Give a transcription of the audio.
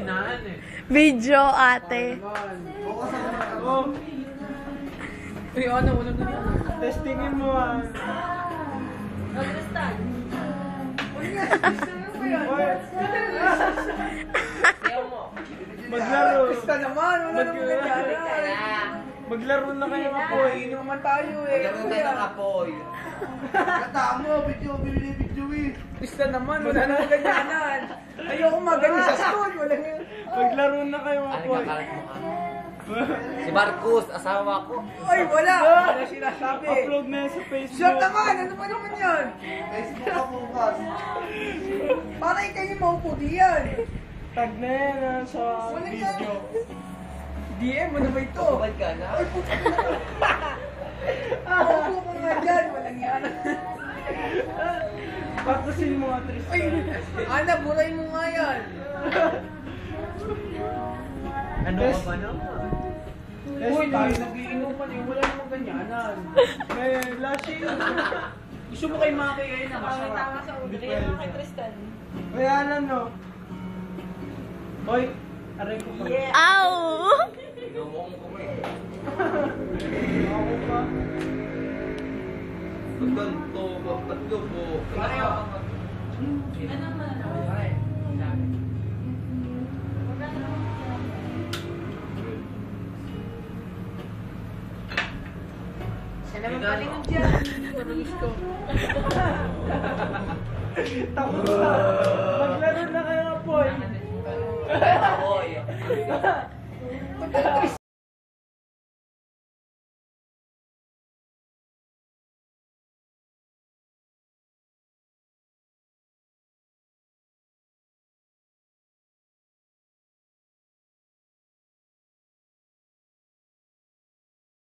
hinaan eh. Video, ate. Oh, Uy, ano, walang ganyan. testingin mo ah. Maglaro. Basta naman, wala naman ganyan. Maglaro na kayo ng apoy. Inuman tayo eh. Magkaroon tayo ng apoy. Kata mo, video eh. Basta naman, wala naman ganyanan. Ayoko magaling sa school, wala nga. Maglaro na kayo ng Ano apoy. kakalat mo ka? Si Marcus, asawa ko. Ay, wala. Wala sinasabi. Upload na yan sa Facebook. Short naman, ano ba naman yan? Facebook ka bukas. Parang kayo maupo diyan. Tag na yan ah, sa Wala video. DM mo na ba ito? Tukad ka na. Maupo ka nga dyan, walang yan. Practicein mo nga, Tristan. Ay, Ana, buray mo nga yan. Ano ka ba naman? Uy, tayo nagiinuman eh, wala namang ganyanan. May lashing. Gusto mo kay Maki kayo na masarap? May alam no. Hoy, aray ko pa. Ow! Inuong ko mo eh. Ako pa. Ganto, tatlo po. Pareho. Siya naman palingon dyan. Marulis ko. Tapos na. Maglaro na kayo ng apoy. Apoy.